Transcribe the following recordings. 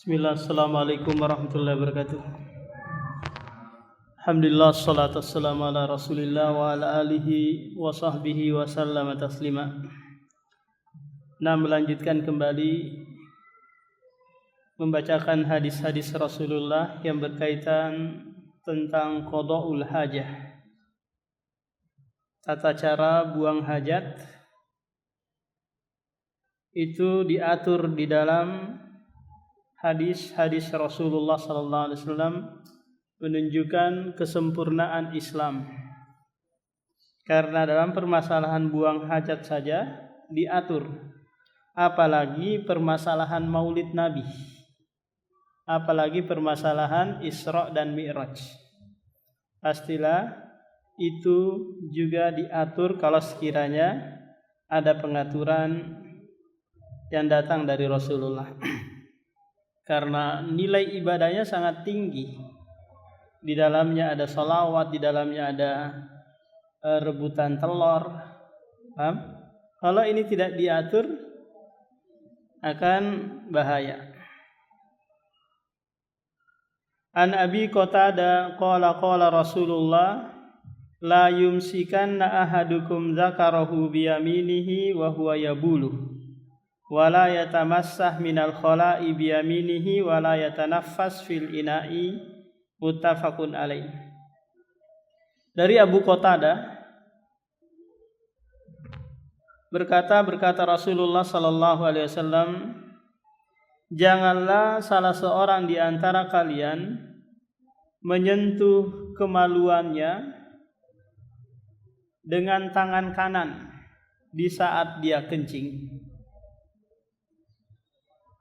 Bismillah, assalamualaikum warahmatullahi wabarakatuh. Alhamdulillah, salatu wassalamu ala rasulillah wa ala alihi wa sahbihi wa sallama taslima. Nah, melanjutkan kembali membacakan hadis-hadis Rasulullah yang berkaitan tentang qada'ul hajah, tata cara buang hajat. Itu diatur di dalam hadis-hadis Rasulullah sallallahu alaihi wasallam, menunjukkan kesempurnaan Islam. Karena dalam permasalahan buang hajat saja diatur, apalagi permasalahan Maulid Nabi, apalagi permasalahan Isra dan Mi'raj. Pastilah itu juga diatur kalau sekiranya ada pengaturan yang datang dari Rasulullah. Karena nilai ibadahnya sangat tinggi. Di dalamnya ada salawat, di dalamnya ada rebutan telur. Paham? Kalau ini tidak diatur akan bahaya. An Abi Qatadah qala Rasulullah la yumsikanna ahadukum zakarahu biyaminihi wa huwa yabuluh wala yatamassah minal khala'i biyaminihi wala yatanaffas fil ina'i, muttafaqun alaih. Dari Abu Qatadah berkata Rasulullah sallallahu alaihi wasallam, janganlah salah seorang di antara kalian menyentuh kemaluannya dengan tangan kanan di saat dia kencing.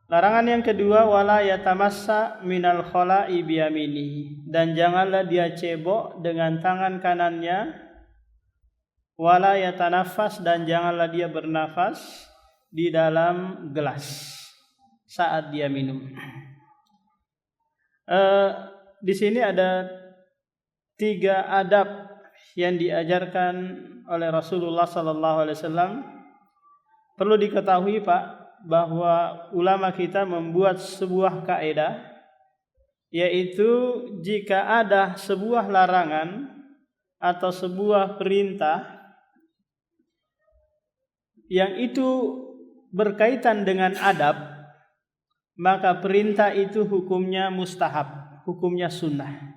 Larangan yang kedua, wala yatamassa minal khala'i biyaminihi, dan janganlah dia cebok dengan tangan kanannya, wala yatanaffas, dan janganlah dia bernafas di dalam gelas saat dia minum. Di sini ada 3 adab yang diajarkan oleh Rasulullah sallallahu alaihi wasallam. Perlu diketahui, Pak, bahwa ulama kita membuat sebuah kaidah, yaitu jika ada sebuah larangan atau sebuah perintah yang itu berkaitan dengan adab, maka perintah itu hukumnya mustahab, hukumnya sunnah.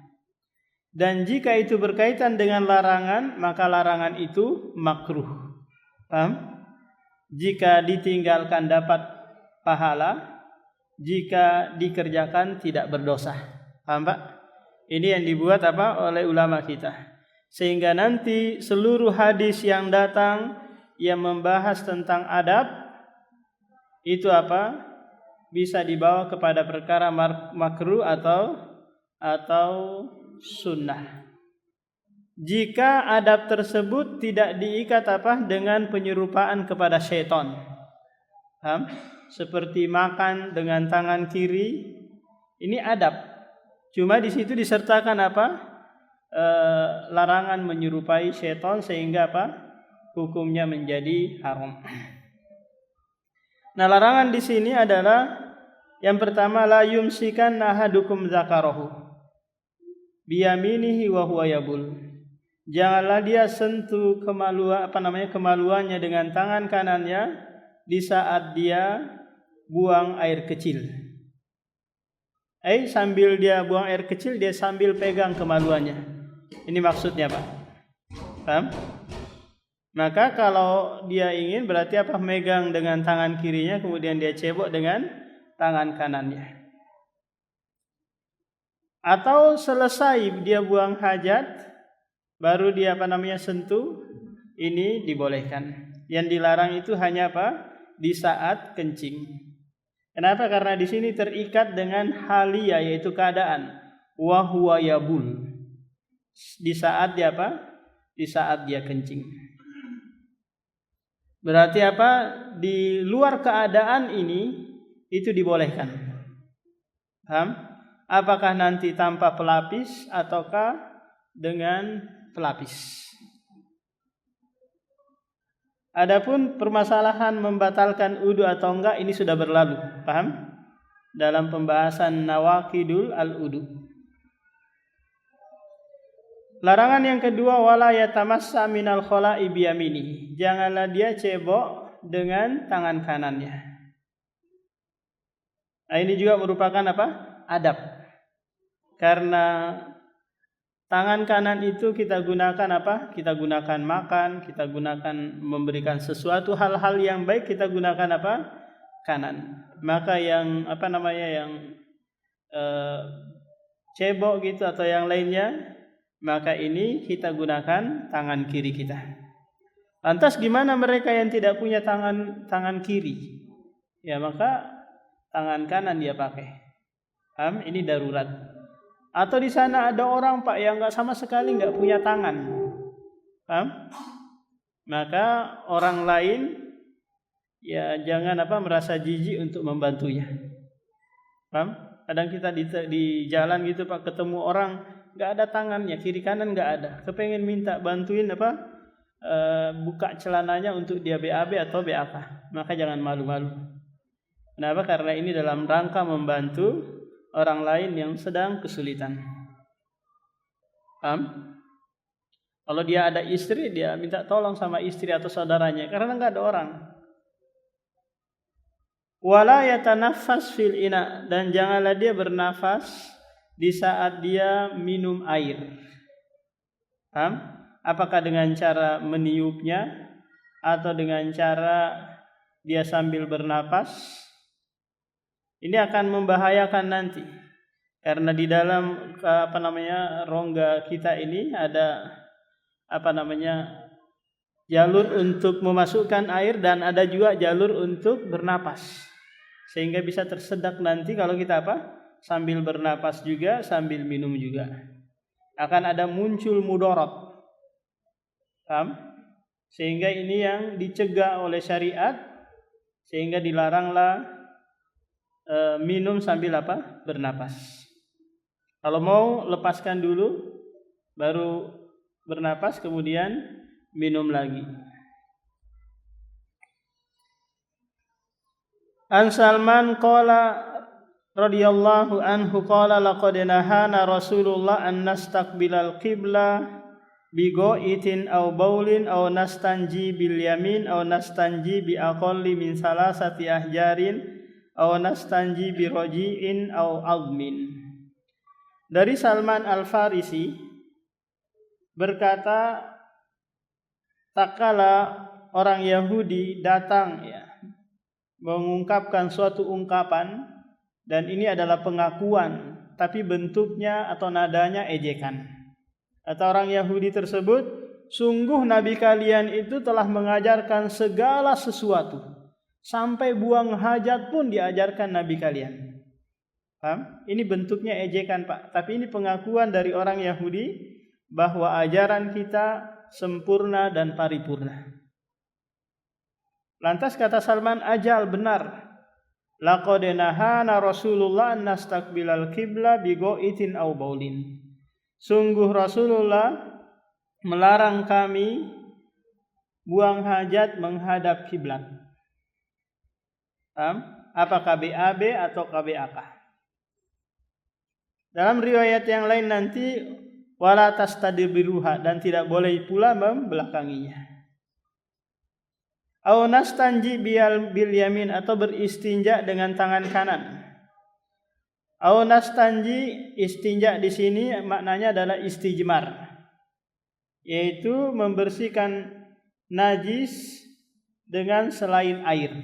Dan jika itu berkaitan dengan larangan, maka larangan itu makruh. Paham? Jika ditinggalkan dapat pahala, jika dikerjakan tidak berdosa. Paham, Pak? Ini yang dibuat oleh ulama kita. Sehingga nanti seluruh hadis yang datang yang membahas tentang adab itu bisa dibawa kepada perkara makruh atau sunnah. Jika adab tersebut tidak diikat dengan penyerupaan kepada syaitan. Seperti makan dengan tangan kiri, ini adab. Cuma di situ disertakan larangan menyerupai syaitan, sehingga hukumnya menjadi haram. Nah, larangan di sini adalah yang pertama, la yumsikan ahadukum zakarahu biyaminihi wa huwa yabul. Janganlah dia sentuh kemaluannya dengan tangan kanannya di saat dia buang air kecil. Sambil dia buang air kecil, dia sambil pegang kemaluannya. Ini maksudnya, Pak. Paham? Maka kalau dia ingin berarti megang dengan tangan kirinya, kemudian dia cebok dengan tangan kanannya. Atau selesai dia buang hajat, baru dia sentuh, ini dibolehkan. Yang dilarang itu hanya di saat kencing. Kenapa? Karena di sini terikat dengan halia, yaitu keadaan. Wa huwa yabul. Di saat dia Di saat dia kencing. Berarti di luar keadaan ini itu dibolehkan. Paham? Apakah nanti tanpa pelapis ataukah dengan pelapis? Adapun permasalahan membatalkan wudu atau enggak, ini sudah berlalu. Paham? dalam pembahasan nawaqidul al-udu. Larangan yang kedua, wala yatamassa minal khala'i biyamini. Janganlah dia cebok dengan tangan kanannya. Nah, ini juga merupakan apa? Adab. Karena tangan kanan itu kita gunakan apa? Kita gunakan makan, kita gunakan memberikan sesuatu hal-hal yang baik, kita gunakan apa? Kanan. Maka yang yang cebok gitu atau yang lainnya, maka ini kita gunakan tangan kiri kita. Lantas gimana mereka yang tidak punya tangan kiri? Ya maka tangan kanan dia pakai. Ini darurat. Atau di sana ada orang Pak yang sama sekali nggak punya tangan. Maka orang lain ya jangan merasa jijik untuk membantunya. Kadang kita di jalan gitu Pak, ketemu orang nggak ada tangannya, kiri kanan nggak ada, kepengen minta bantuin buka celananya untuk dia BAB atau BAK, maka jangan malu-malu. Kenapa? Karena ini dalam rangka membantu orang lain yang sedang kesulitan. Kalau dia ada istri, dia minta tolong sama istri atau saudaranya karena nggak ada orang. Wala yatanaffas fil ina, dan janganlah dia bernafas di saat dia minum air. Apakah dengan cara meniupnya atau dengan cara dia sambil bernapas? Ini akan membahayakan nanti. Karena di dalam rongga kita ini ada jalur untuk memasukkan air dan ada juga jalur untuk bernapas. Sehingga bisa tersedak nanti kalau kita sambil bernapas juga, sambil minum juga. Akan ada muncul mudarat. Sehingga ini yang dicegah oleh syariat, sehingga dilaranglah minum sambil bernapas. Kalau mau lepaskan dulu, baru bernapas, kemudian minum lagi. An Salman qala radhiyallahu anhu qala laqad nahana Rasulullah an nastaqbilal qibla bi go'itin aw baulin aw nastanji bil yamin aw nastanji bi aqalli min salasati ahjarin aw nastanji bi raji'in aw azmin. Dari Salman Al-Farisi berkata, tatkala orang Yahudi datang mengungkapkan suatu ungkapan, dan ini adalah pengakuan tapi bentuknya atau nadanya ejekan. Kata orang Yahudi tersebut, sungguh Nabi kalian itu telah mengajarkan segala sesuatu, sampai buang hajat pun diajarkan Nabi kalian. Ini bentuknya ejekan Pak, tapi ini pengakuan dari orang Yahudi bahwa ajaran kita sempurna dan paripurna. Lantas kata Salman, ajal benar. Laqad nahana Rasulullah an nastaqbilal qibla bi go'itin aw baulin. Sungguh Rasulullah melarang kami buang hajat menghadap kiblat. Apakah BAB atau KBAK? Dalam riwayat yang lain nanti wala tastadbiruha, dan tidak boleh pula membelakanginya. Au nastanji bil yamin, atau beristinja dengan tangan kanan. Au nastanji, istinja di sini maknanya adalah istijmar, yaitu membersihkan najis dengan selain air.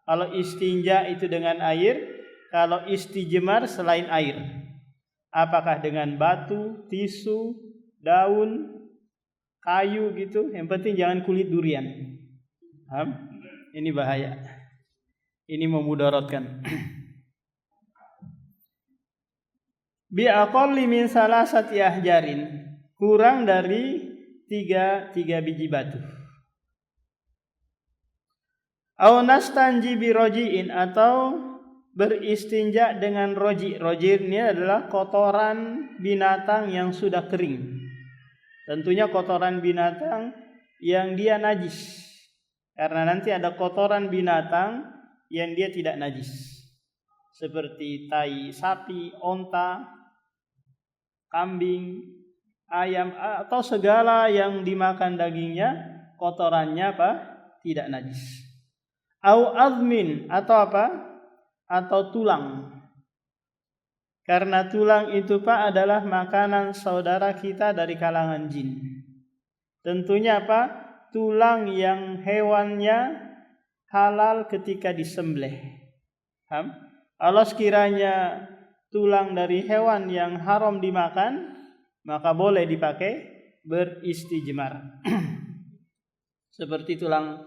Kalau istinja itu dengan air, kalau istijmar selain air. Apakah dengan batu, tisu, daun, kayu gitu, yang penting jangan kulit durian. Ini bahaya. Ini memudaratkan. Bi aqalli min salasati ahjarin, kurang dari tiga biji batu. Au nastanji bi roji'in, atau beristinja dengan roji. Roji ini adalah kotoran binatang yang sudah kering. Tentunya kotoran binatang yang dia najis. Karena nanti ada kotoran binatang yang dia tidak najis. seperti tai sapi, onta, kambing, ayam atau segala yang dimakan dagingnya kotorannya apa? Tidak najis. Au azmin atau apa? Atau tulang. Karena tulang itu Pak adalah makanan saudara kita dari kalangan jin. Tentunya apa? Tulang yang hewannya halal ketika disembelih. Paham? Kalau sekiranya tulang dari hewan yang haram dimakan, maka boleh dipakai beristijmar. Seperti tulang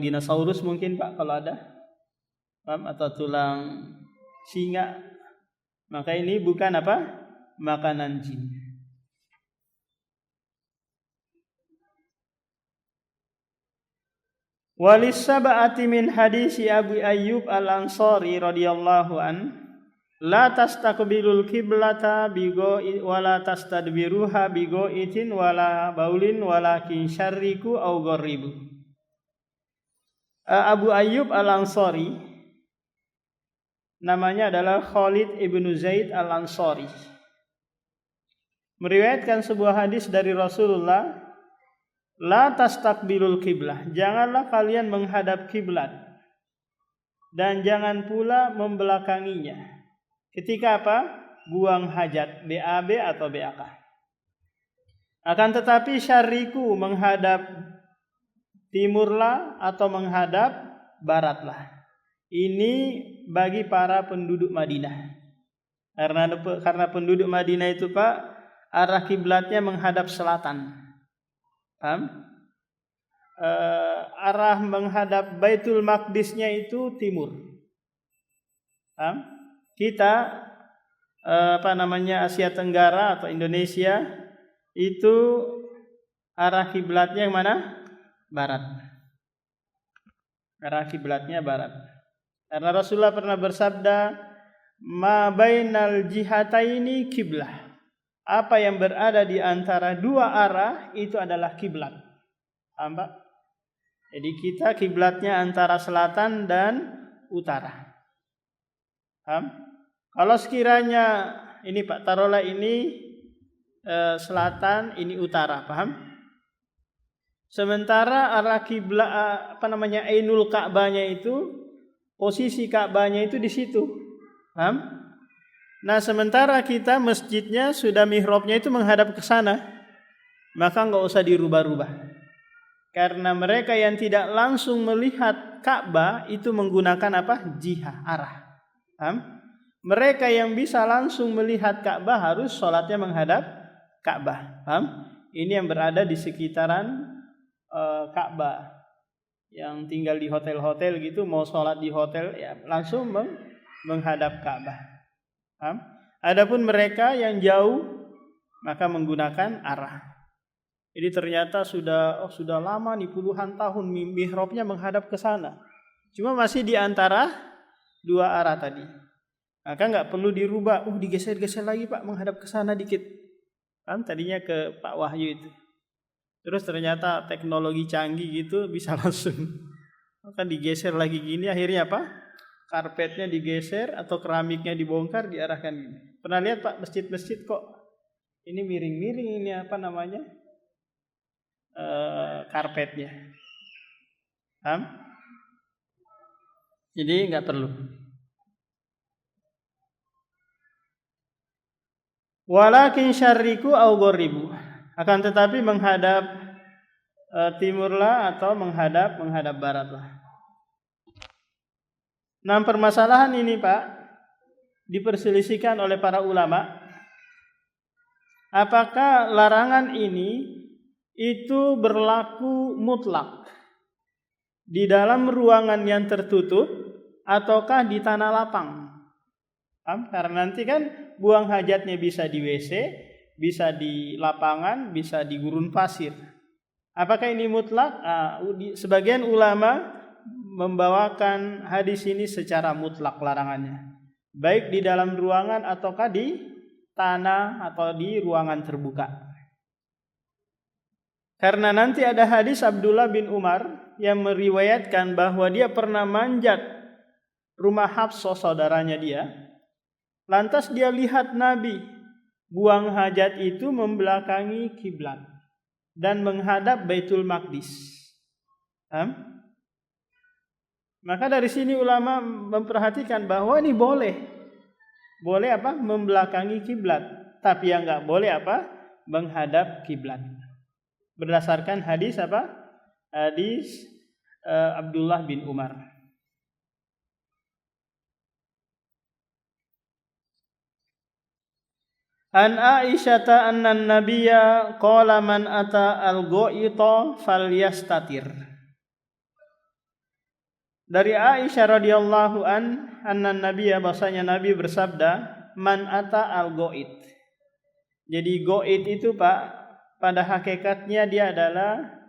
dinosaurus mungkin Pak kalau ada. Paham? Atau tulang singa. Maka ini bukan apa? Makanan jin. Walis sab'ati min hadisi Abu Ayyub Al-Ansari radhiyallahu an la tastaqbilul qiblata bigo wala tastadbiruha bigo itin wala baulin walakin syarriku au gharibu. Abu Ayyub Al-Ansari namanya adalah Khalid ibnu Zaid Al-Ansari, meriwayatkan sebuah hadis dari Rasulullah, la tastaqbilul qiblah, janganlah kalian menghadap kiblat dan jangan pula membelakanginya ketika apa? Buang hajat, BAB atau BAK. Akan tetapi syariku menghadap timurlah atau menghadap baratlah. Ini bagi para penduduk Madinah. Karena penduduk Madinah itu Pak, arah kiblatnya menghadap selatan. Paham? Arah menghadap Baitul Maqdisnya itu timur. Paham? Kita Asia Tenggara atau Indonesia itu arah kiblatnya yang mana? Barat. Arah kiblatnya barat. Karena Rasulullah pernah bersabda, ma bainal jihataini kiblah. Apa yang berada di antara dua arah itu adalah kiblat. Paham Pak? Jadi kita kiblatnya antara selatan dan utara. Paham? Kalau sekiranya ini Pak, taruhlah ini selatan, ini utara, paham? Sementara arah kiblat Ainul Ka'bahnya itu, posisi Ka'bahnya itu di situ. Paham? Nah, sementara kita masjidnya sudah mihrabnya itu menghadap ke sana, maka enggak usah dirubah-rubah. Karena mereka yang tidak langsung melihat Ka'bah itu menggunakan apa? Jihah, arah. Paham? Mereka yang bisa langsung melihat Ka'bah harus sholatnya menghadap Ka'bah. Paham? Ini yang berada di sekitaran Ka'bah. Yang tinggal di hotel-hotel gitu, mau sholat di hotel ya langsung menghadap Ka'bah. Paham? Adapun mereka yang jauh maka menggunakan arah. Jadi ternyata sudah lama nih, puluhan tahun mihrabnya menghadap ke sana. Cuma masih di antara dua arah tadi. Maka nggak perlu dirubah. Digeser-geser lagi Pak, menghadap ke sana dikit. Kan tadinya ke Pak Wahyu itu. Terus ternyata teknologi canggih gitu bisa langsung. Maka digeser lagi gini, akhirnya apa? Karpetnya digeser atau keramiknya dibongkar, diarahkan gini. Pernah lihat Pak masjid-masjid kok ini miring-miring, ini apa namanya? Karpetnya. Paham? Jadi nggak perlu. Walakin syarriku au gharibu. Akan tetapi menghadap timurlah atau menghadap baratlah. Nah, permasalahan ini Pak diperselisihkan oleh para ulama. Apakah larangan ini itu berlaku mutlak di dalam ruangan yang tertutup ataukah di tanah lapang? Karena nanti kan buang hajatnya bisa di WC, bisa di lapangan, bisa di gurun pasir. Apakah ini mutlak? Sebagian ulama membawakan hadis ini secara mutlak larangannya, baik di dalam ruangan ataukah di tanah atau di ruangan terbuka. Karena nanti ada hadis Abdullah bin Umar yang meriwayatkan bahwa dia pernah manjat rumah Hafsah saudaranya dia. Lantas dia lihat Nabi buang hajat itu membelakangi kiblat dan menghadap Baitul Maqdis. Maka dari sini ulama memperhatikan bahwa ini boleh membelakangi kiblat, tapi yang enggak boleh menghadap kiblat. Berdasarkan hadis Hadis Abdullah bin Umar. An Aisyata anna nabiyya qala man ata al-ghaita falyastatir. Dari Aisyah radhiyallahu anna nabiyya, bahasanya Nabi bersabda, man ata al-ghait. Jadi ghait itu Pak, pada hakikatnya dia adalah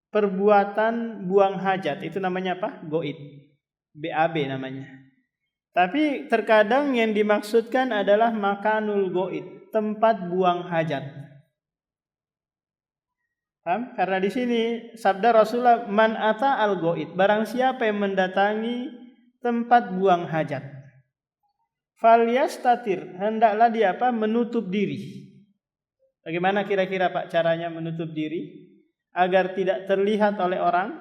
perbuatan buang hajat. Itu namanya apa? Ghait. BAB namanya. Tapi terkadang yang dimaksudkan adalah makanul ghait, tempat buang hajat. Karena di sini sabda Rasulullah, man ata al ghait, barang siapa yang mendatangi tempat buang hajat, falyastatir, hendaklah dia menutup diri. Bagaimana kira-kira Pak caranya menutup diri agar tidak terlihat oleh orang?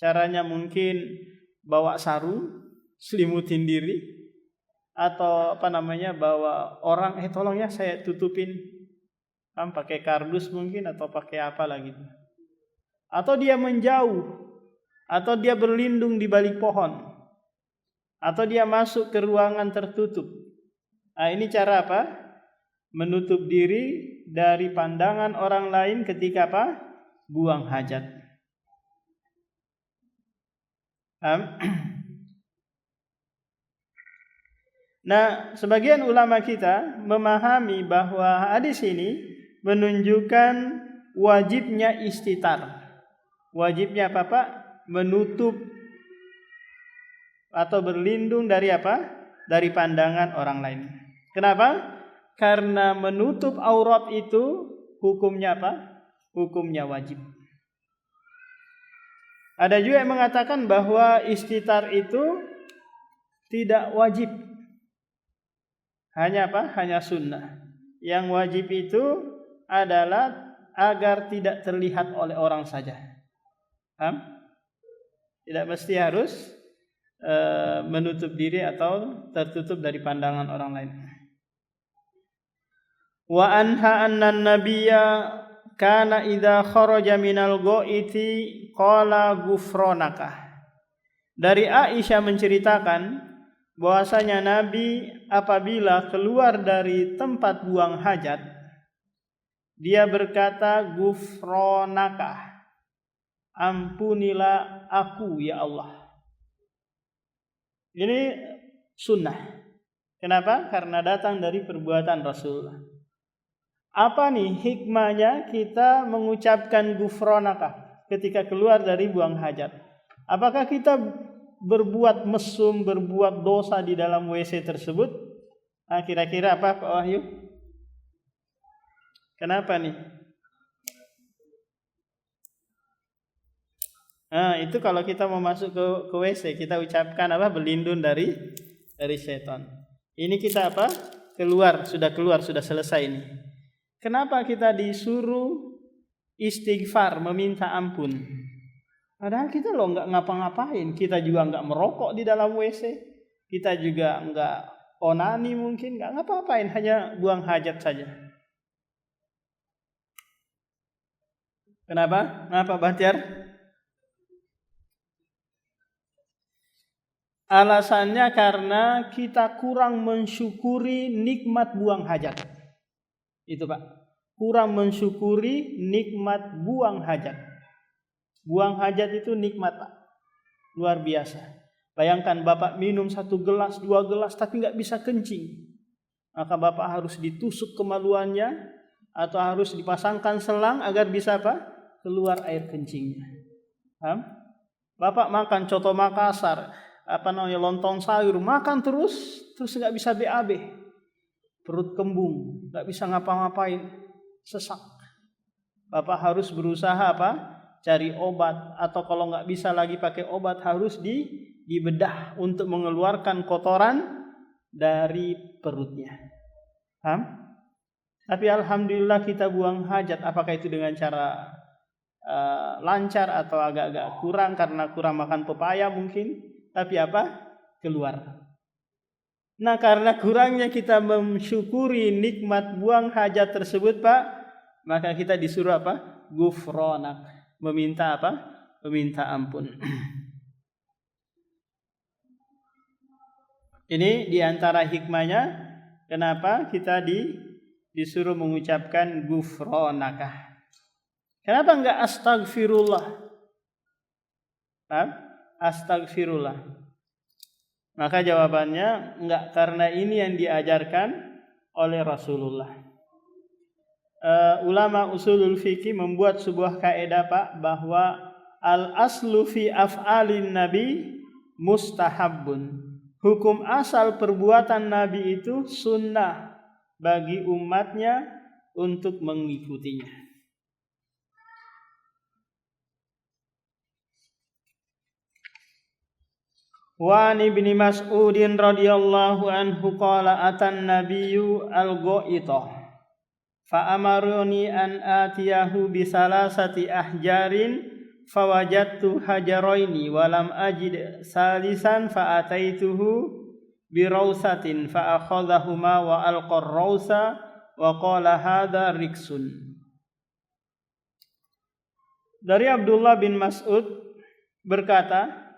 Caranya mungkin bawa sarung, selimutin diri, atau bawa orang, tolong ya saya tutupin, pakai kardus mungkin, atau pakai apa lagi, atau dia menjauh, atau dia berlindung di balik pohon, atau dia masuk ke ruangan tertutup. Nah, ini cara menutup diri dari pandangan orang lain ketika buang hajat. Nah, sebagian ulama kita memahami bahwa hadis ini menunjukkan wajibnya istitar. Wajibnya apa Pak? Menutup atau berlindung dari dari pandangan orang lain. Kenapa? Karena menutup aurat itu hukumnya Hukumnya wajib. Ada juga yang mengatakan bahwa istitar itu tidak wajib. Hanya Hanya sunnah. Yang wajib itu adalah agar tidak terlihat oleh orang saja. Tidak mesti harus menutup diri atau tertutup dari pandangan orang lain. Wa anha anna nabiyya kana idza kharaja minal ghaiti qala ghufranaka. Dari Aisyah menceritakan bahwasanya Nabi apabila keluar dari tempat buang hajat, dia berkata ghufranaka, ampunilah aku ya Allah. Ini sunnah. Kenapa? Karena datang dari perbuatan Rasulullah. Apa nih hikmahnya kita mengucapkan ghufranaka ketika keluar dari buang hajat? Apakah kita berbuat mesum, berbuat dosa di dalam WC tersebut? Nah, kira-kira apa Pak Wahyu? Kenapa nih? Nah, itu kalau kita mau masuk ke WC, kita ucapkan berlindung dari setan. Ini kita sudah selesai ini. Kenapa kita disuruh istighfar, meminta ampun? Padahal kita nggak ngapa-ngapain, kita juga nggak merokok di dalam WC, kita juga nggak onani mungkin, nggak ngapa-ngapain, hanya buang hajat saja. Kenapa? Kenapa Bahtiar? Alasannya karena kita kurang mensyukuri nikmat buang hajat. Itu Pak, kurang mensyukuri nikmat buang hajat. Buang hajat itu nikmat Pak, luar biasa. Bayangkan Bapak minum 1 gelas, 2 gelas tapi nggak bisa kencing, maka Bapak harus ditusuk kemaluannya atau harus dipasangkan selang agar bisa keluar air kencingnya. Bapak makan coto Makassar, lontong sayur, makan terus nggak bisa BAB, perut kembung, nggak bisa ngapa-ngapain, sesak. Bapak harus berusaha cari obat, atau kalau nggak bisa lagi pakai obat harus dibedah untuk mengeluarkan kotoran dari perutnya. Paham? Tapi alhamdulillah kita buang hajat, apakah itu dengan cara lancar atau agak-agak kurang karena kurang makan pepaya mungkin, tapi keluar. Nah, karena kurangnya kita mensyukuri nikmat buang hajat tersebut, Pak, maka kita disuruh Gufronak, meminta meminta ampun. Ini diantara hikmahnya kenapa kita disuruh mengucapkan gufronaka. Kenapa enggak astagfirullah? Astagfirullah. Maka jawabannya enggak, karena ini yang diajarkan oleh Rasulullah. Ulama usulul fikih membuat sebuah kaidah, Pak, bahwa al aslu fi af'alin nabi mustahabbun. Hukum asal perbuatan Nabi itu sunnah bagi umatnya untuk mengikutinya. Wa an Ibnu Mas'udin radhiyallahu anhu qala atan nabiyyu al-ghaitah fa amaruni an atiyahu bi salasati ahjarin fawajadtu hajaraini walam ajid salisan fa ataituhu bi rausatin fa akhadhahuma wa alqar rausa wa qala hadza riksun. Dari Abdullah bin Mas'ud berkata,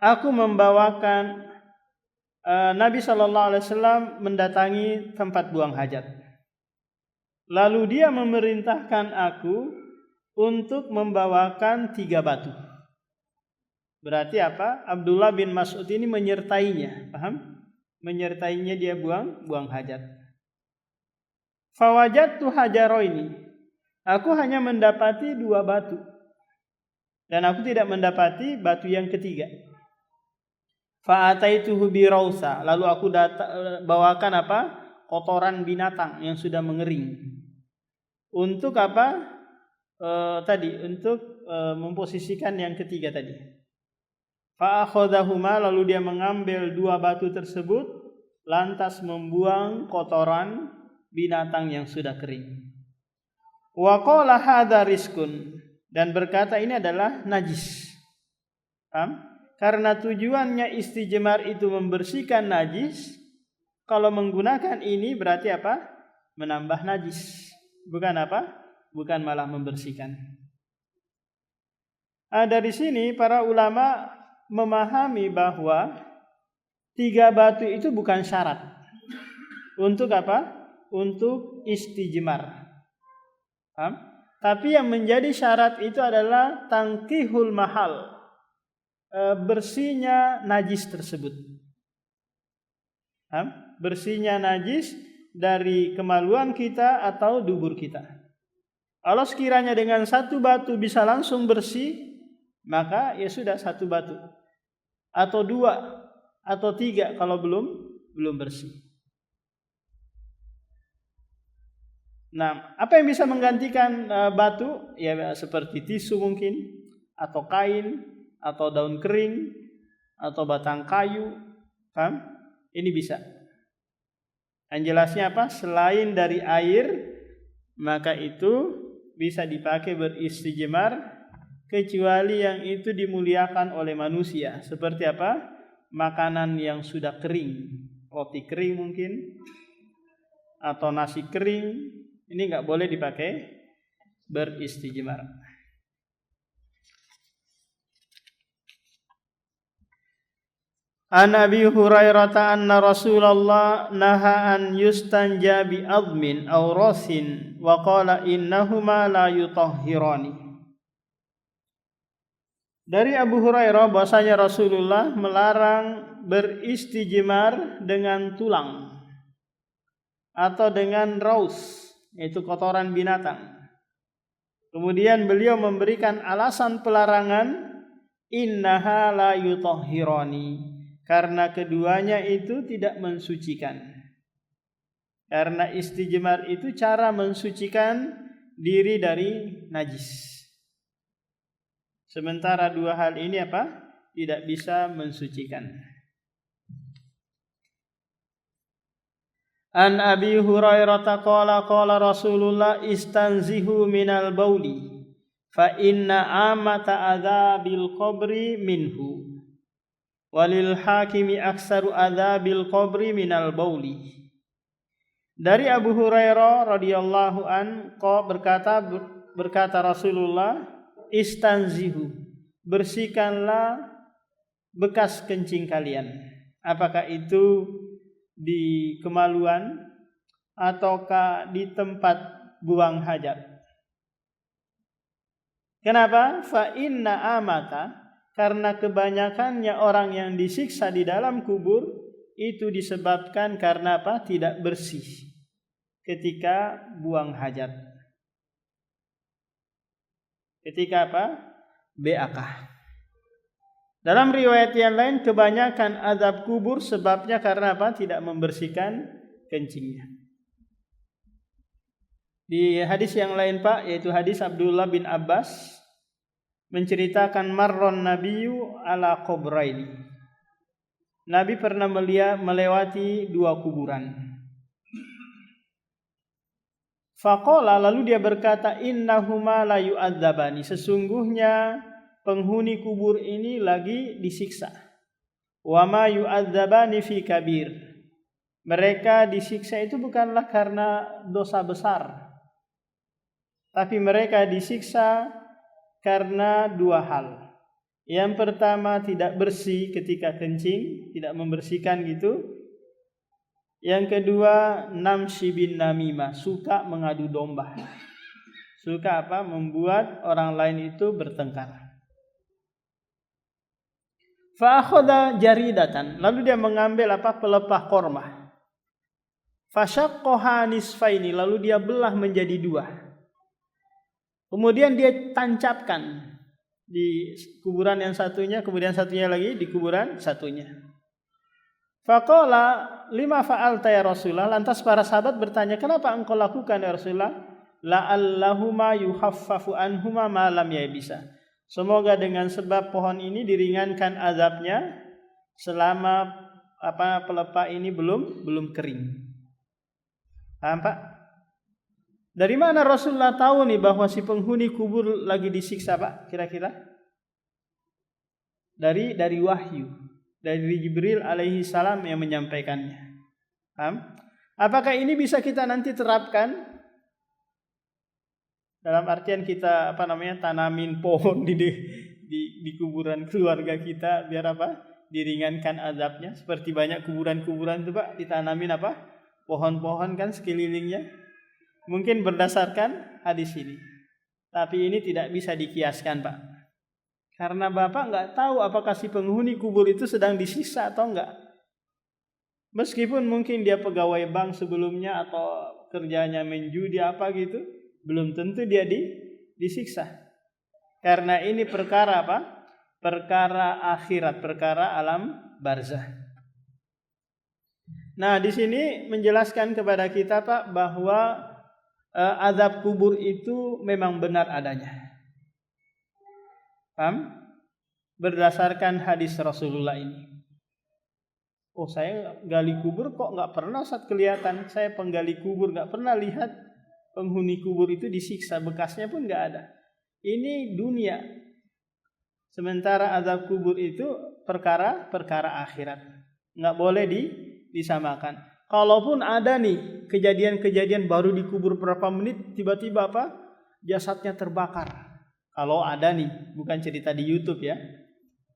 aku membawakan Nabi sallallahu alaihi wasallam mendatangi tempat buang hajat. Lalu dia memerintahkan aku untuk membawakan 3 batu. Berarti Abdullah bin Mas'ud ini menyertainya, paham? Menyertainya dia buang hajat. Fawajadtu hajaroini. Aku hanya mendapati 2 batu. Dan aku tidak mendapati batu yang ketiga. Fa'ataituhu bi rausa. Lalu aku bawakan kotoran binatang yang sudah mengering. Untuk untuk memposisikan yang ketiga tadi. Fa akhadhahuma, lalu dia mengambil 2 batu tersebut lantas membuang kotoran binatang yang sudah kering. Wa qala hadza riskun, dan berkata ini adalah najis. Paham? Karena tujuannya istijmar itu membersihkan najis, kalau menggunakan ini berarti menambah najis. Bukan malah membersihkan. Dari sini para ulama memahami bahwa 3 batu itu bukan syarat untuk untuk istijmar. Tapi yang menjadi syarat itu adalah tangkihul mahal, bersihnya najis tersebut. Bersihnya najis dari kemaluan kita atau dubur kita. Kalau sekiranya dengan 1 batu bisa langsung bersih, maka ya sudah 1 batu. Atau 2 atau 3 kalau belum bersih. Nah, apa yang bisa menggantikan batu? Ya seperti tisu mungkin, atau kain, atau daun kering, atau batang kayu. Paham? Ini bisa. Yang jelasnya selain dari air, maka itu bisa dipakai beristijmar, kecuali yang itu dimuliakan oleh manusia. Seperti makanan yang sudah kering, roti kering mungkin, atau nasi kering, ini nggak boleh dipakai beristijmar. An Abi Hurairah anna Rasulullah naha an yustanja bi admin aw rasin wa qala innahuma la yutahhirani. Dari Abu Hurairah bahwasanya Rasulullah melarang beristijmar dengan tulang atau dengan raus, yaitu kotoran binatang. Kemudian beliau memberikan alasan pelarangan, innaha la yutahhirani, karena keduanya itu tidak mensucikan. Karena istijmar itu cara mensucikan diri dari najis. Sementara dua hal ini tidak bisa mensucikan. An Abi Hurairah qala qala Rasulullah istanzihu minal bauli fa inna amata adzabil qabri minhu walil hakimi aksaru adzabil qabri minal bauli. Dari Abu Hurairah radhiyallahu an berkata Rasulullah, istanzihu, bersihkanlah bekas kencing kalian. Apakah itu di kemaluan ataukah di tempat buang hajat? Kenapa? Fa inna amata, karena kebanyakannya orang yang disiksa di dalam kubur itu disebabkan karena tidak bersih ketika buang hajat. Ketika BAK. Dalam riwayat yang lain kebanyakan azab kubur sebabnya karena tidak membersihkan kencingnya. Di hadis yang lain yaitu hadis Abdullah bin Abbas menceritakan marron nabiyyu ala qabraini. Nabi pernah melewati dua kuburan. Faqala, lalu dia berkata, innahuma la yu'adzabani, sesungguhnya penghuni kubur ini lagi disiksa. Wa ma yu'adzabani fi kabir, mereka disiksa itu bukanlah karena dosa besar, tapi mereka disiksa karena dua hal. Yang pertama, tidak bersih ketika kencing, tidak membersihkan gitu. Yang kedua, namshi bin namimah, suka mengadu domba. Suka membuat orang lain itu bertengkar. Fa akhadha jaridatan, lalu dia mengambil pelepah korma. Fa syaqqaha nisfaini, lalu dia belah menjadi dua. Kemudian dia tancapkan di kuburan yang satunya, kemudian satunya lagi di kuburan satunya. Faqala lima fa'alta ya Rasulullah, lantas para sahabat bertanya, kenapa engkau lakukan ya Rasulullah? La'allahuma yuhaffafu anhuma ma lam yabisa, semoga dengan sebab pohon ini diringankan azabnya selama pelepah ini belum kering. Paham Pak? Dari mana Rasulullah tahu nih bahwa si penghuni kubur lagi disiksa Pak? Kira-kira? Dari wahyu, dari Jibril alaihi salam yang menyampaikannya. Paham? Apakah ini bisa kita nanti terapkan? Dalam artian kita tanamin pohon di kuburan keluarga kita biar diringankan azabnya. Seperti banyak kuburan-kuburan itu Pak, ditanamin pohon-pohon kan sekelilingnya. Mungkin berdasarkan hadis ini. Tapi ini tidak bisa dikiaskan Pak. Karena Bapak nggak tahu apakah si penghuni kubur itu sedang disiksa atau enggak. Meskipun mungkin dia pegawai bank sebelumnya atau kerjanya menjudi gitu, belum tentu dia disiksa. Karena ini perkara perkara akhirat, perkara alam barzah. Nah, di sini menjelaskan kepada kita Pak bahwa azab kubur itu memang benar adanya. Paham? Berdasarkan hadis Rasulullah ini. Oh, saya gali kubur kok nggak pernah saat kelihatan. Saya penggali kubur nggak pernah lihat penghuni kubur itu disiksa, bekasnya pun nggak ada. Ini dunia. Sementara azab kubur itu perkara akhirat. Nggak boleh disamakan. Kalaupun ada nih kejadian-kejadian baru dikubur berapa menit tiba-tiba jasadnya terbakar. Kalau ada nih, bukan cerita di YouTube ya.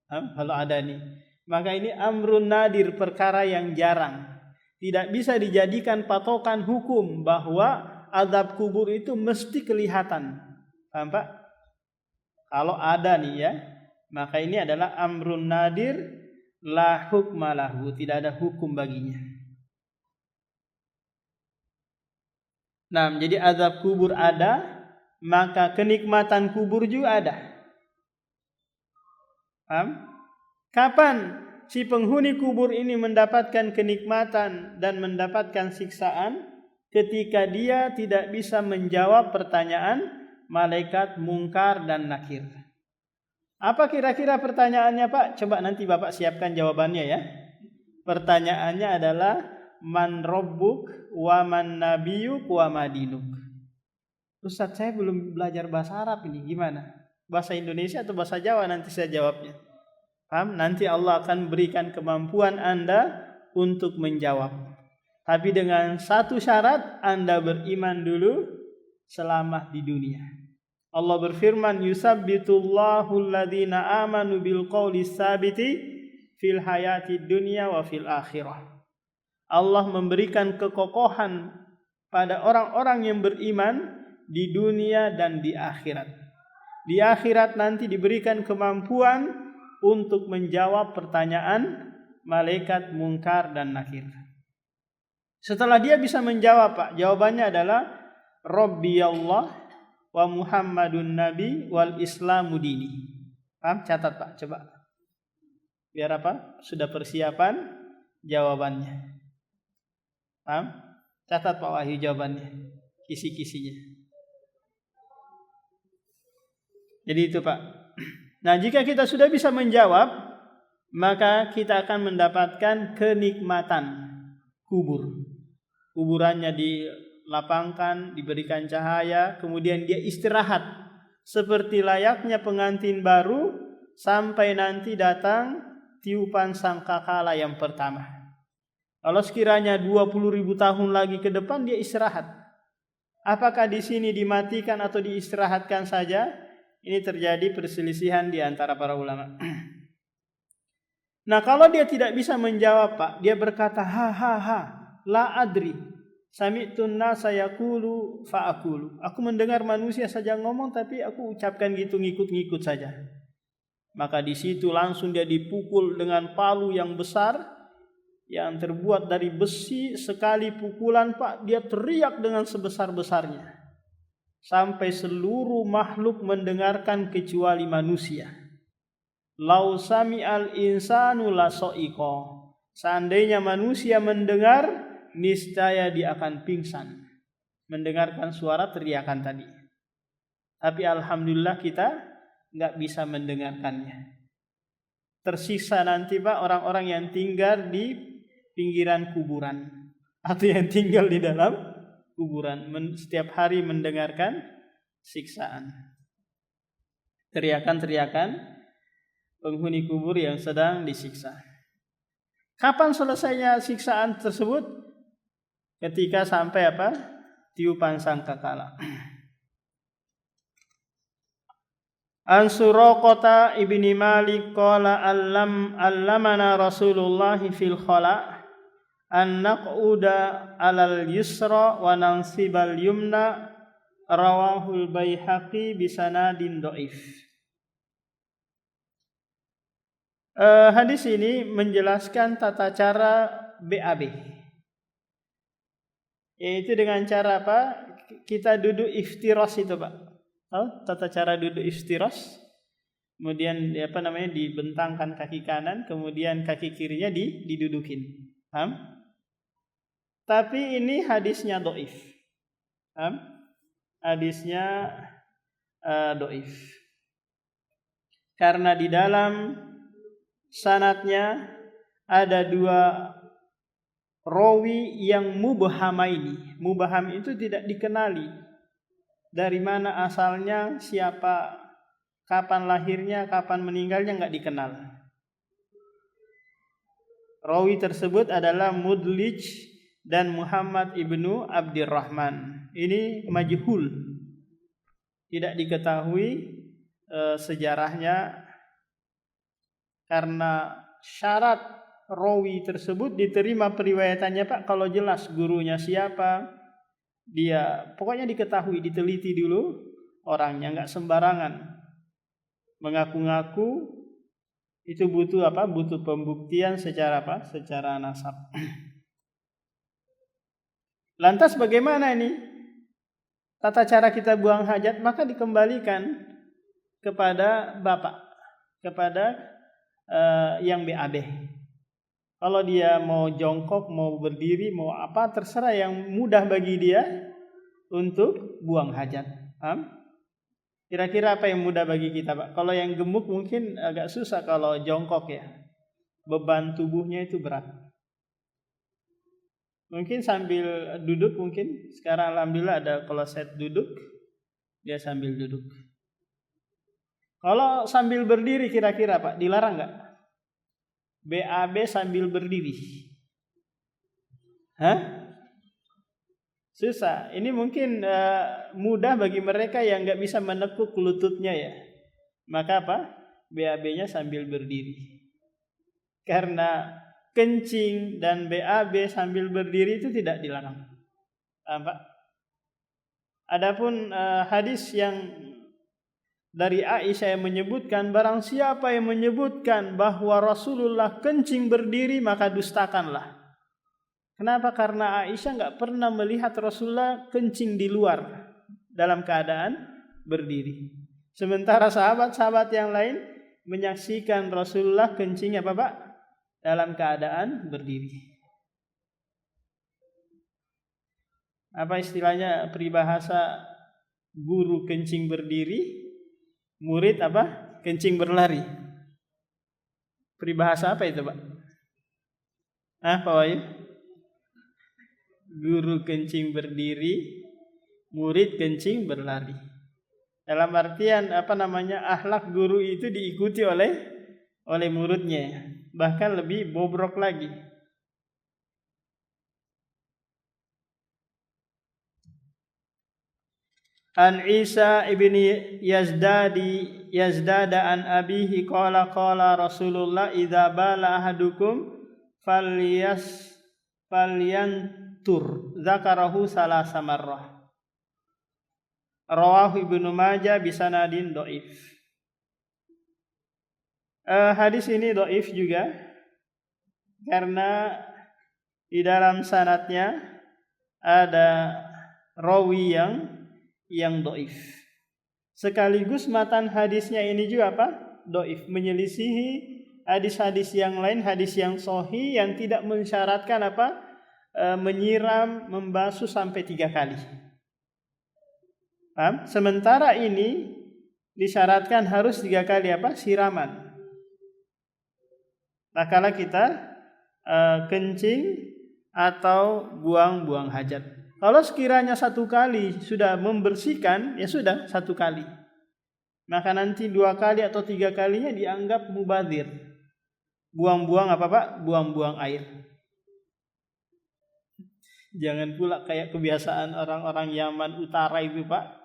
Kalau ada nih, maka ini amrun nadir, perkara yang jarang. Tidak bisa dijadikan patokan hukum bahwa azab kubur itu mesti kelihatan. Paham Pak? Kalau ada nih ya, maka ini adalah amrun nadir la hukma lahu, tidak ada hukum baginya. Nah, jadi azab kubur ada, maka kenikmatan kubur juga ada. Paham? Kapan si penghuni kubur ini mendapatkan kenikmatan dan mendapatkan siksaan? Ketika dia tidak bisa menjawab pertanyaan malaikat Munkar dan Nakir. Apa kira-kira pertanyaannya Pak? Coba nanti Bapak siapkan jawabannya ya. Pertanyaannya adalah man rabbuk wa man nabiyuk wa madinuk. Ustaz, saya belum belajar bahasa Arab ini, gimana? Bahasa Indonesia atau bahasa Jawa nanti saya jawabnya. Paham? Nanti Allah akan berikan kemampuan Anda untuk menjawab. Tapi dengan satu syarat, Anda beriman dulu selama di dunia. Allah berfirman, yusabbitullahu alladhina amanu bil qawli tsabiti fil hayati dunya wa fil akhirah. Allah memberikan kekokohan pada orang-orang yang beriman di dunia dan di akhirat. Di akhirat nanti diberikan kemampuan untuk menjawab pertanyaan malaikat Munkar dan Nakir. Setelah dia bisa menjawab, Pak, jawabannya adalah Rabbi Allah wa Muhammadun Nabi wal Islamu dini. Paham? Catat Pak, coba. Biar apa? Sudah persiapan jawabannya. Paham? Catat Pak Wahyu jawabannya. Kisi-kisinya. Jadi itu Pak. Nah, jika kita sudah bisa menjawab, maka kita akan mendapatkan kenikmatan kubur. Kuburannya dilapangkan, diberikan cahaya, kemudian dia istirahat seperti layaknya pengantin baru sampai nanti datang tiupan sangkakala yang pertama. Kalau sekiranya 20.000 tahun lagi ke depan dia istirahat. Apakah di sini dimatikan atau diistirahatkan saja? Ini terjadi perselisihan di antara para ulama. Nah, kalau dia tidak bisa menjawab, Pak, dia berkata la adri. Sami'tun nasa yaqulu fa'aqulu. Aku mendengar manusia saja ngomong tapi aku ucapkan gitu ngikut-ngikut saja. Maka di situ langsung dia dipukul dengan palu yang besar yang terbuat dari besi. Sekali pukulan, Pak, dia teriak dengan sebesar-besarnya sampai seluruh makhluk mendengarkan kecuali manusia. Lau sami'al insanu laso'iqo. Seandainya manusia mendengar, niscaya dia akan pingsan mendengarkan suara teriakan tadi. Tapi alhamdulillah kita nggak bisa mendengarkannya. Tersiksa nanti Pak orang-orang yang tinggal di pinggiran kuburan atau yang tinggal di dalam kuburan, setiap hari mendengarkan siksaan, teriakan-teriakan penghuni kubur yang sedang disiksa. Kapan selesainya siksaan tersebut? Ketika sampai apa? Tiupan sangkakala. An Suraqata ibni Malik qala allamana Rasulullah fil khala an naq'uda alal yusra wa nansibal yumna, rawahul Baihaqi bisanadin dhaif. Hadis ini menjelaskan tata cara BAB, yaitu dengan cara apa? Kita duduk iftiras itu Pak. Tata cara duduk iftiras. Kemudian dibentangkan kaki kanan, kemudian kaki kirinya didudukin. Paham? Tapi ini hadisnya dhaif. Paham? Hadisnya dhaif. Karena di dalam sanadnya ada dua rawi yang mubhamaini. Mubham itu tidak dikenali. Dari mana asalnya, siapa, kapan lahirnya, kapan meninggalnya enggak dikenal. Rawi tersebut adalah Mudlij dan Muhammad ibnu Abdirrahman. Ini majhul. Tidak diketahui sejarahnya, karena syarat rawi tersebut diterima periwayatannya Pak kalau jelas gurunya siapa, dia pokoknya diketahui, diteliti dulu orangnya, enggak sembarangan mengaku-ngaku. Itu butuh apa? Butuh pembuktian secara apa? Secara nasab. Lantas bagaimana ini tata cara kita buang hajat? Maka dikembalikan kepada bapak, kepada yang BAB. Kalau dia mau jongkok, mau berdiri, mau apa, terserah yang mudah bagi dia untuk buang hajat. Paham? Kira-kira apa yang mudah bagi kita, Pak? Kalau yang gemuk mungkin agak susah kalau jongkok ya. Beban tubuhnya itu berat. Mungkin sambil duduk mungkin. Sekarang alhamdulillah ada kloset duduk. Dia sambil duduk. Kalau sambil berdiri kira-kira, Pak, dilarang nggak? BAB sambil berdiri. Hah? Susah. Ini mungkin mudah bagi mereka yang nggak bisa menekuk lututnya ya. Maka apa? BAB-nya sambil berdiri. Karena kencing dan BAB sambil berdiri itu tidak dilarang. Paham, Pak? Adapun hadis yang dari Aisyah yang menyebutkan, barang siapa yang menyebutkan bahwa Rasulullah kencing berdiri maka dustakanlah. Kenapa? Karena Aisyah nggak pernah melihat Rasulullah kencing di luar dalam keadaan berdiri. Sementara sahabat-sahabat yang lain menyaksikan Rasulullah kencing apa, Pak? Dalam keadaan berdiri. Apa istilahnya peribahasa guru kencing berdiri, murid apa? Kencing berlari. Peribahasa apa itu, Pak? Pak Wahyu? Guru kencing berdiri, murid kencing berlari. Dalam artian akhlak guru itu diikuti oleh muridnya, bahkan lebih bobrok lagi. An Isa ibni Yazdada an abihi qala Rasulullah idza bala ahadukum falyantur zakarahu salasa marrah. Rawahu Ibnu Majah bisanadin dhaif. Hadis ini dhaif juga karena di dalam sanadnya ada rawi yang dhaif. Sekaligus matan hadisnya ini juga apa? Dhaif, menyelisihi hadis-hadis yang lain, hadis yang sahih yang tidak mensyaratkan menyiram, membasuh sampai 3 kali. Paham? Sementara ini disyaratkan harus 3 kali siraman. Tak kala kita kencing atau buang hajat. Kalau sekiranya 1 kali sudah membersihkan, ya sudah 1 kali. Maka nanti 2 kali atau 3 kalinya dianggap mubadzir. Buang-buang Pak? Buang-buang air. Jangan pula kayak kebiasaan orang-orang Yaman Utara itu, Pak.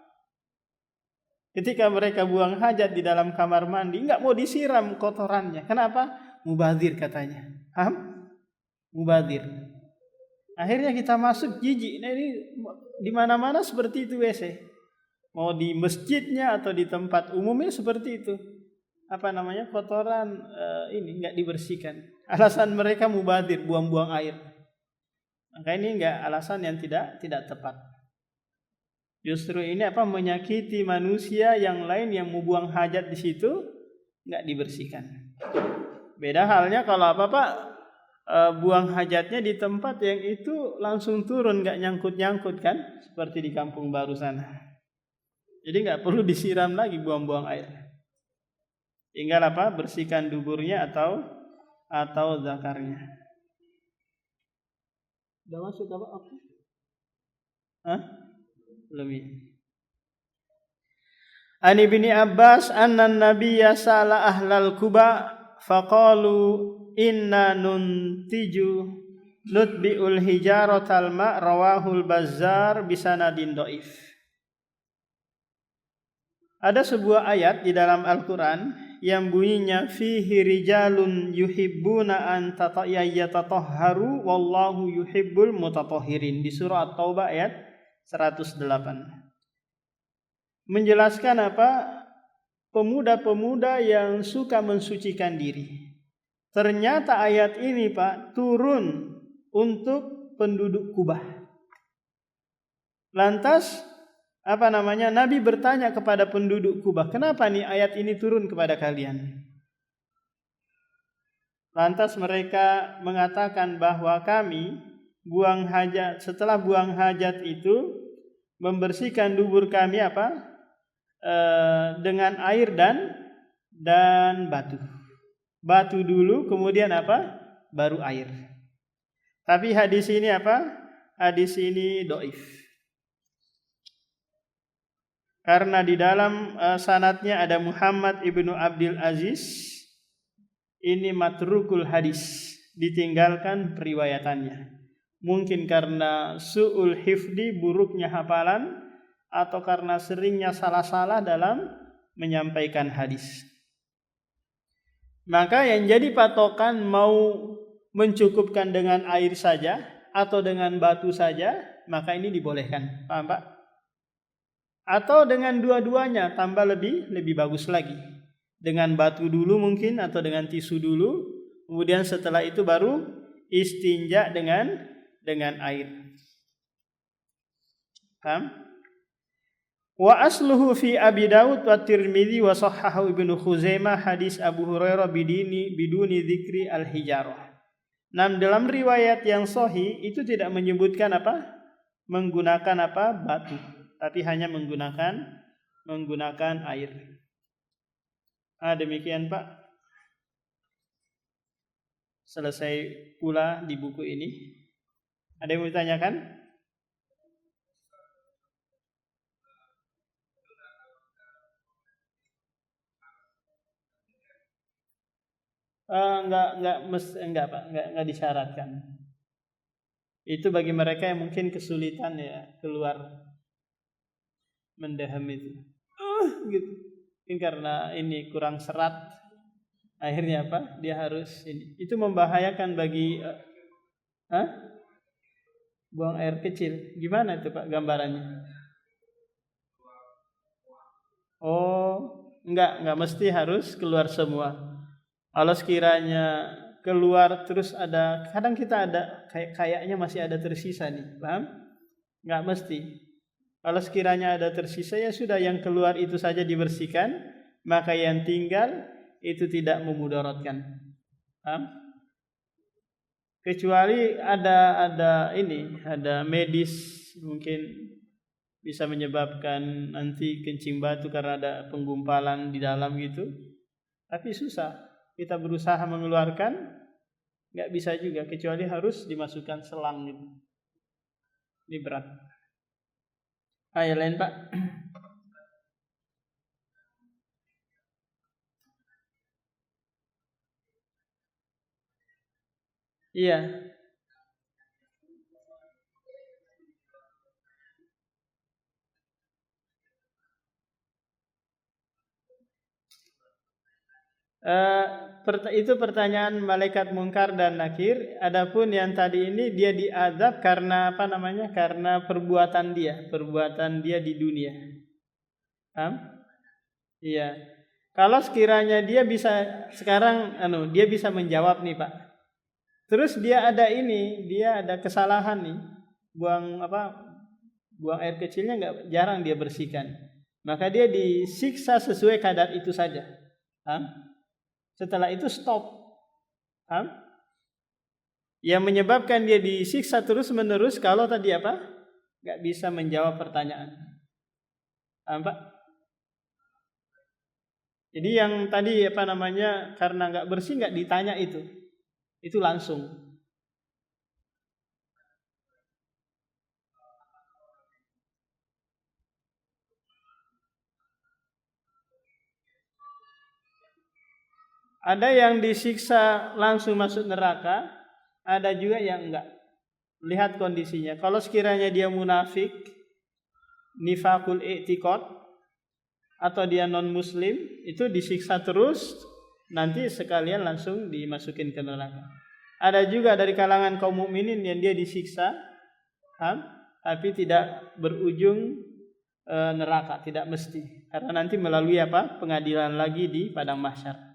Ketika mereka buang hajat di dalam kamar mandi, enggak mau disiram kotorannya. Kenapa? Mubadzir katanya. Paham? Mubadzir. Akhirnya kita masuk jijik. Nah, ini di mana-mana seperti itu WC. Mau di masjidnya atau di tempat umumnya seperti itu. Kotoran ini enggak dibersihkan. Alasan mereka mubadzir, buang-buang air. Maka ini enggak alasan yang tidak tepat. Justru ini menyakiti manusia yang lain yang mau buang hajat di situ enggak dibersihkan. Beda halnya kalau buang hajatnya di tempat yang itu langsung turun, enggak nyangkut-nyangkut kan, seperti di Kampung Baru sana. Jadi enggak perlu disiram lagi buang-buang air. Tinggal bersihkan duburnya atau zakarnya. Sudah masuk apa? Belum ya. An Ibni Abbas anna Nabiyya sa'ala ahlal Quba faqalu inna nuntiju nutbi'ul hijaratal ma' rawahul Bazzar bisanadin dhaif. Ada sebuah ayat di dalam Al-Quran yang bunyinya fihi rijalun yuhibbuna an yatatahharu wallahu yuhibbul mutatahhirin, di surah At-Taubah ayat 108. Menjelaskan pemuda-pemuda yang suka mensucikan diri. Ternyata ayat ini, Pak, turun untuk penduduk Kubah. Lantas Nabi bertanya kepada penduduk Kubah, kenapa nih ayat ini turun kepada kalian? Lantas mereka mengatakan bahwa kami setelah buang hajat itu membersihkan dubur kami dengan air dan batu. Batu dulu, kemudian apa? Baru air. Tapi hadis ini apa? Hadis ini dhaif. Karena di dalam sanadnya ada Muhammad ibnu Abdul Aziz. Ini matrukul hadis, ditinggalkan periwayatannya. Mungkin karena su'ul hifdi, buruknya hafalan, atau karena seringnya salah-salah dalam menyampaikan hadis. Maka yang jadi patokan mau mencukupkan dengan air saja atau dengan batu saja, maka ini dibolehkan. Paham Pak? Atau dengan dua-duanya, tambah lebih bagus lagi. Dengan batu dulu mungkin, atau dengan tisu dulu, kemudian setelah itu baru istinja dengan air. Paham? Wa asluhu fi Abi Daud wa Tirmidzi wa sahhahu Ibnu Khuzaimah hadis Abu Hurairah biduni dzikri al-hijarah. Nah, dalam riwayat yang sahih itu tidak menyebutkan apa? Menggunakan apa? Batu, tapi hanya menggunakan air. Demikian Pak. Selesai pula di buku ini. Ada yang mau ditanyakan? Enggak Pak, enggak disyaratkan. Itu bagi mereka yang mungkin kesulitan ya keluar mendahem itu. Gitu. Mungkin karena ini kurang serat. Akhirnya apa? Dia harus ini. Itu membahayakan bagi buang air kecil. Gimana itu Pak gambarannya? Oh, enggak mesti harus keluar semua. Kalau sekiranya keluar terus ada, kadang kita ada kayaknya masih ada tersisa nih, paham? Enggak mesti. Kalau sekiranya ada tersisa ya sudah, yang keluar itu saja dibersihkan, maka yang tinggal itu tidak memudaratkan. Paham? Kecuali ada medis mungkin bisa menyebabkan nanti kencing batu karena ada penggumpalan di dalam gitu. Tapi susah. Kita berusaha mengeluarkan, nggak bisa juga, kecuali harus dimasukkan selang gitu. Ini berat. Yang lain Pak. Iya. Itu pertanyaan malaikat mungkar dan nakir. Adapun yang tadi ini dia diazab karena apa namanya? Karena perbuatan dia di dunia. Paham? Iya. Kalau sekiranya dia bisa sekarang dia bisa menjawab nih Pak. Terus dia ada kesalahan nih. Buang air kecilnya jarang dia bersihkan. Maka dia disiksa sesuai kadar itu saja. Paham? Setelah itu stop. Paham? Yang menyebabkan dia disiksa terus-menerus kalau tadi apa? Gak bisa menjawab pertanyaan. Paham Pak? Jadi yang tadi karena gak bersih gak ditanya itu. Itu langsung. Ada yang disiksa langsung masuk neraka, ada juga yang enggak. Lihat kondisinya. Kalau sekiranya dia munafik, nifakul i'tiqad, atau dia non muslim, itu disiksa terus, nanti sekalian langsung dimasukin ke neraka. Ada juga dari kalangan kaum mukminin yang dia disiksa, tapi tidak berujung neraka, tidak mesti. Karena nanti melalui pengadilan lagi di padang mahsyar.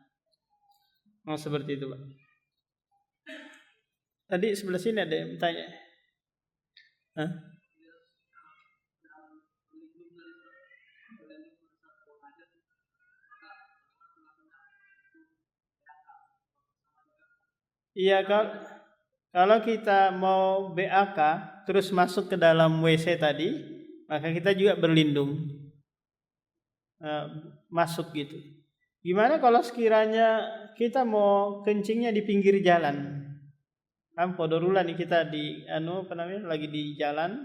Seperti itu Pak. Tadi sebelah sini ada yang bertanya. Iya, kalau kita mau BAK terus masuk ke dalam WC tadi, maka kita juga berlindung. masuk gitu. Gimana kalau sekiranya kita mau kencingnya di pinggir jalan? Kan podorulan nih kita di lagi di jalan,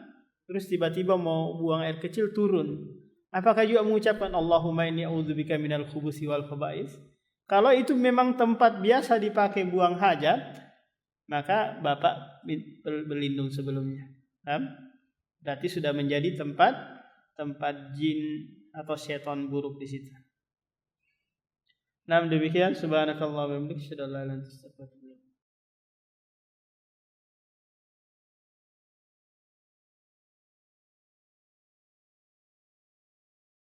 terus tiba-tiba mau buang air kecil turun. Apakah juga mengucapkan Allahumma inni a'udzubika minal khubuthi wal khaba'is? Kalau itu memang tempat biasa dipakai buang hajat, maka Bapak berlindung sebelumnya. Berarti sudah menjadi tempat jin atau setan buruk di situ. Nah, demikian subhanakallah wa bihamdika asyhadu an la ilaha illa anta astaghfiruka wa atubu ilaik.